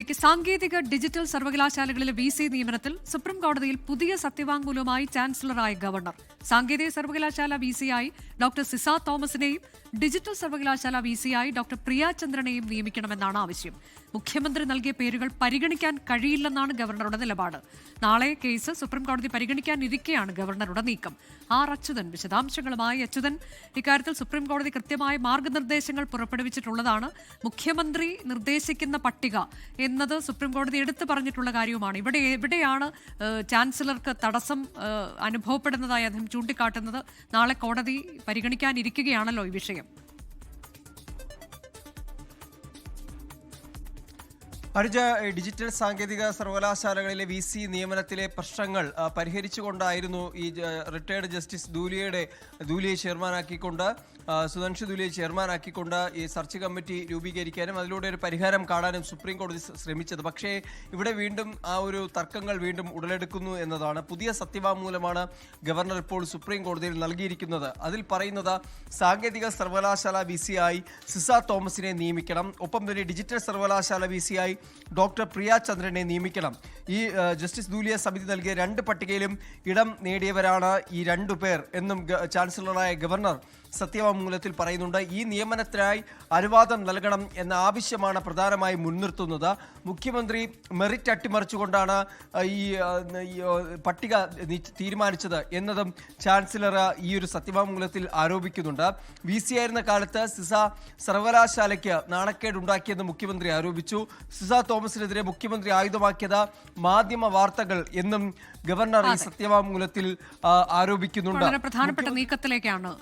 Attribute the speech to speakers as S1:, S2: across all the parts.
S1: വാർത്തകളിലേക്ക്. സാങ്കേതിക digital സർവകലാശാലകളിലെ VC നിയമനത്തിൽ സുപ്രീം കോടതിയിൽ പുതിയ സത്യവാങ്മൂലവുമായി ചാൻസലറായ ഗവർണർ. സാങ്കേതിക സർവകലാശാല VCയായി ഡോക്ടർ സിസ തോമസിനെയും ഡിജിറ്റൽ സർവകലാശാല VCയായി ഡോക്ടർ പ്രിയ ചന്ദ്രനെയും നിയമിക്കണമെന്നാണ് ആവശ്യം. മുഖ്യമന്ത്രി നൽകിയ പേരുകൾ പരിഗണിക്കാൻ കഴിയില്ലെന്നാണ് ഗവർണറുടെ നിലപാട്. നാളെ കേസ് സുപ്രീം കോടതി പരിഗണിക്കാനിരിക്കെയാണ് ഗവർണറുടെ നീക്കം. അച്യുതൻ വിശദാംശങ്ങളുമായി. അച്യുതൻ, ഇക്കാര്യത്തിൽ സുപ്രീം കോടതി കൃത്യമായ മാർഗനിർദ്ദേശങ്ങൾ പുറപ്പെടുവിച്ചിട്ടുള്ളതാണ്. മുഖ്യമന്ത്രി നിർദ്ദേശിക്കുന്ന പട്ടിക എന്നത് സുപ്രീം കോടതി എടുത്തു പറഞ്ഞിട്ടുള്ള കാര്യവുമാണ്. എവിടെയാണ് ചാൻസലർക്ക് തടസ്സം അനുഭവപ്പെടുന്നതായി അദ്ദേഹം ചൂണ്ടിക്കാട്ടുന്നത്? നാളെ കോടതി പരിഗണിക്കാനിരിക്കുകയാണല്ലോ ഈ വിഷയം.
S2: അനുജ, ഡിജിറ്റൽ സാങ്കേതിക സർവകലാശാലകളിലെ VC നിയമനത്തിലെ പ്രശ്നങ്ങൾ പരിഹരിച്ചുകൊണ്ടായിരുന്നു ഈ റിട്ടയർഡ് ജസ്റ്റിസ് ദൂലിയെ ചെയർമാനാക്കിക്കൊണ്ട് സുധാൻഷു ദൂലിയെ ചെയർമാനാക്കിക്കൊണ്ട് ഈ സെർച്ച് കമ്മിറ്റി രൂപീകരിക്കാനും അതിലൂടെ ഒരു പരിഹാരം കാണാനും സുപ്രീം കോടതി ശ്രമിച്ചത്. പക്ഷേ ഇവിടെ വീണ്ടും ആ ഒരു തർക്കങ്ങൾ വീണ്ടും ഉടലെടുക്കുന്നു എന്നതാണ്. പുതിയ സത്യവാങ്മൂലമാണ് ഗവർണർ ഇപ്പോൾ സുപ്രീം കോടതിയിൽ നൽകിയിരിക്കുന്നത്. അതിൽ പറയുന്നത് സാങ്കേതിക സർവകലാശാല VCയായി സിസ തോമസിനെ നിയമിക്കണം. ഒപ്പം തന്നെ ഡിജിറ്റൽ സർവകലാശാല VCയായി ഡോക്ടർ പ്രിയ ചന്ദ്രനെ നിയമിക്കണം. ഈ ജസ്റ്റിസ് ദൂലിയ സമിതി നൽകിയ 2 പട്ടികയിലും ഇടം നേടിയവരാണ് ഈ 2 പേർ എന്നും ചാൻസലറായ ഗവർണർ സത്യവാങ്മൂലത്തിൽ പറയുന്നുണ്ട്. ഈ നിയമനത്തിനായി അനുവാദം നൽകണം എന്ന ആവശ്യമാണ് പ്രധാനമായി മുൻനിർത്തുന്നത്. മുഖ്യമന്ത്രി മെറിറ്റ് അട്ടിമറിച്ചുകൊണ്ടാണ് ഈ പട്ടിക തീരുമാനിച്ചത് എന്നതും ചാൻസലർ ഈ ഒരു സത്യവാങ്മൂലത്തിൽ ആരോപിക്കുന്നുണ്ട്. VC ആയിരുന്ന കാലത്ത് സിസ സർവകലാശാലയ്ക്ക് നാണക്കേടുണ്ടാക്കിയെന്ന് മുഖ്യമന്ത്രി ആരോപിച്ചു. സിസ തോമസിനെതിരെ മുഖ്യമന്ത്രി ആയുധമാക്കിയത് മാധ്യമ വാർത്തകൾ എന്നും ഗവർണർ ഈ സത്യവാങ്മൂലത്തിൽ ആരോപിക്കുന്നുണ്ട്.
S1: വളരെ പ്രധാനപ്പെട്ട നീക്കത്തിലേക്കാണ്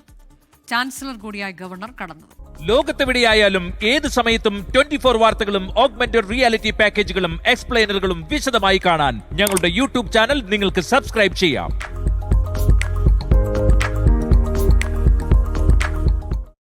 S1: ചാൻസലർ കൂടിയായ ഗവർണർ കടന്നത്.
S3: ലോകത്തെവിടെയായാലും ഏത് സമയത്തും 24 വാർത്തകളും ഓഗ്മെന്റഡ് റിയാലിറ്റി പാക്കേജുകളും എക്സ്പ്ലെയിനറുകളും വിശദമായി കാണാൻ ഞങ്ങളുടെ YouTube ചാനൽ നിങ്ങൾക്ക് സബ്സ്ക്രൈബ് ചെയ്യാം.